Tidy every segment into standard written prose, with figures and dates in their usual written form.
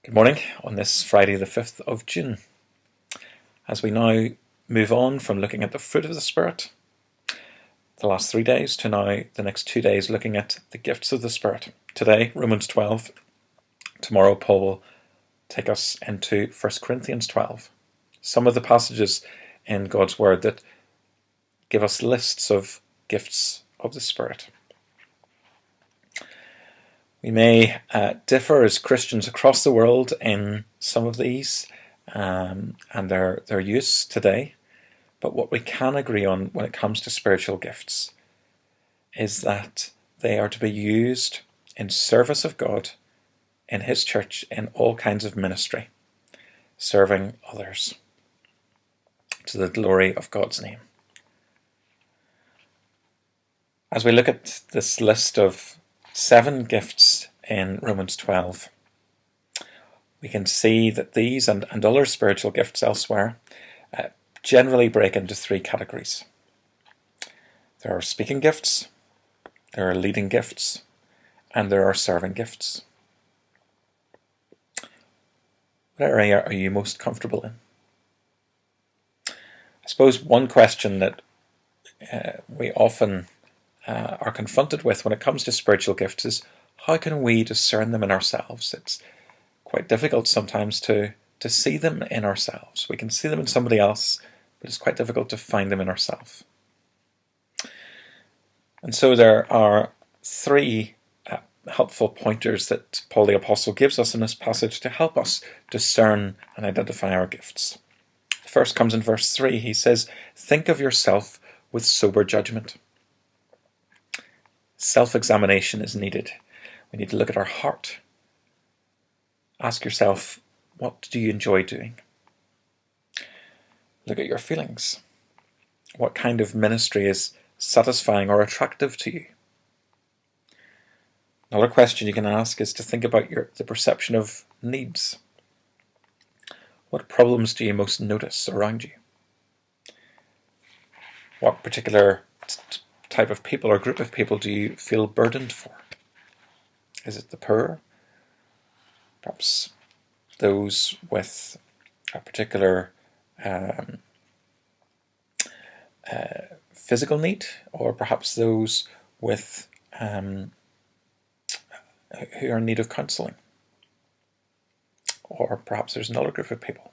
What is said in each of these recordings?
Good morning on this Friday the 5th of June. As we now move on from looking at the fruit of the Spirit, the last 3 days, to now the next 2 days looking at the gifts of the Spirit. Today, Romans 12. Tomorrow, Paul will take us into 1 Corinthians 12. Some of the passages in God's Word that give us lists of gifts of the Spirit. We may differ as Christians across the world in some of these and their use today, but what we can agree on when it comes to spiritual gifts is that they are to be used in service of God, in His church, in all kinds of ministry, serving others to the glory of God's name. As we look at this list of 7 gifts in Romans 12, we can see that these and other spiritual gifts elsewhere generally break into 3 categories. There are speaking gifts, there are leading gifts, and there are serving gifts. What area are you most comfortable in? I suppose one question that we often are confronted with when it comes to spiritual gifts is, how can we discern them in ourselves? It's quite difficult sometimes to see them in ourselves. We can see them in somebody else, but it's quite difficult to find them in ourselves. And so there are 3 helpful pointers that Paul the Apostle gives us in this passage to help us discern and identify our gifts. The first comes in verse 3. He says, "Think of yourself with sober judgment." Self-examination is needed. We need to look at our heart. Ask yourself, what do you enjoy doing? Look at your feelings. What kind of ministry is satisfying or attractive to you? Another question you can ask is to think about the perception of needs. What problems do you most notice around you? What particular type of people or group of people do you feel burdened for? Is it the poor? Perhaps those with a particular physical need, or perhaps those with who are in need of counselling, or perhaps there's another group of people.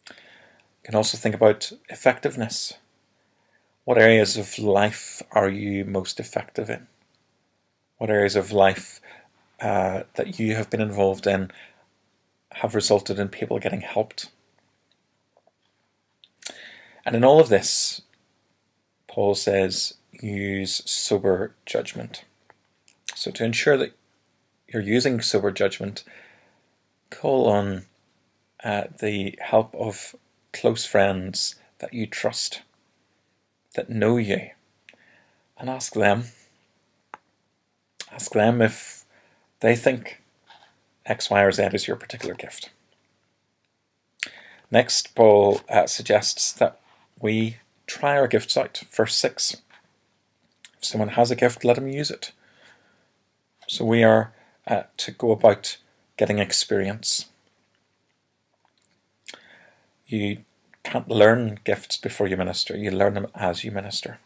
You can also think about effectiveness. What areas of life are you most effective in? What areas of life that you have been involved in have resulted in people getting helped? And in all of this, Paul says, use sober judgment. So to ensure that you're using sober judgment, call on the help of close friends that you trust, that know you, and ask them if they think X, Y, or Z is your particular gift. Next, Paul suggests that we try our gifts out. Verse 6. If someone has a gift, let him use it. So we are to go about getting experience. You can't learn gifts before you minister. You learn them as you minister.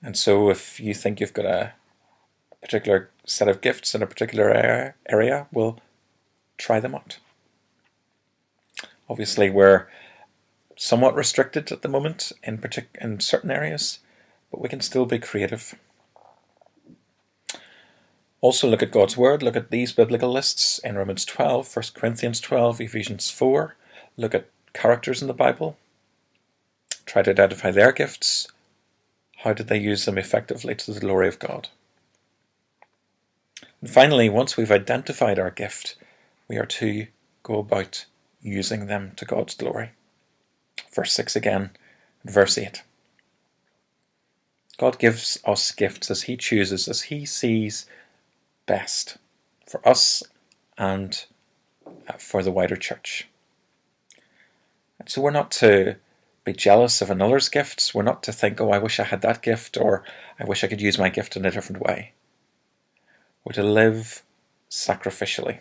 And so if you think you've got a particular set of gifts in a particular area, we'll try them out. Obviously, we're somewhat restricted at the moment in certain areas, but we can still be creative. Also look at God's Word. Look at these biblical lists in Romans 12, 1 Corinthians 12, Ephesians 4. Look at characters in the Bible. Try to identify their gifts. How did they use them effectively to the glory of God? And finally, once we've identified our gift, we are to go about using them to God's glory. Verse 6 again, and verse 8. God gives us gifts as He chooses, as He sees best for us and for the wider church. And so we're not to be jealous of another's gifts. We're not to think, oh, I wish I had that gift, or I wish I could use my gift in a different way. We're to live sacrificially.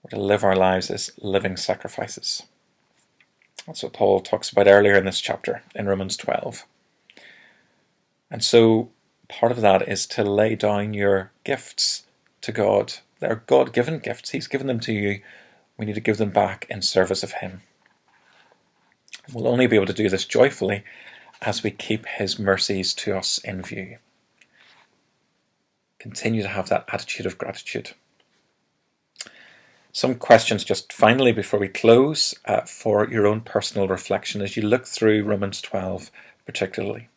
We're to live our lives as living sacrifices. That's what Paul talks about earlier in this chapter, in Romans 12. And so part of that is to lay down your gifts to God. They're God-given gifts. He's given them to you. We need to give them back in service of Him. We'll only be able to do this joyfully as we keep His mercies to us in view. Continue to have that attitude of gratitude. Some questions just finally before we close for your own personal reflection as you look through Romans 12 particularly.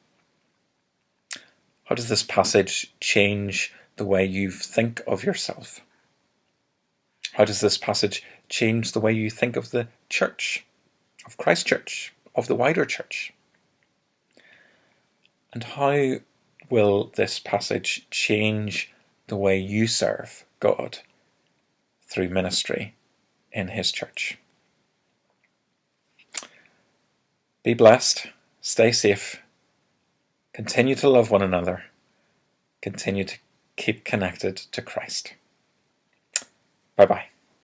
How does this passage change the way you think of yourself? How does this passage change the way you think of the church, of Christ Church, of the wider church? And how will this passage change the way you serve God through ministry in His church? Be blessed, stay safe, continue to love one another, continue to keep connected to Christ. Bye-bye.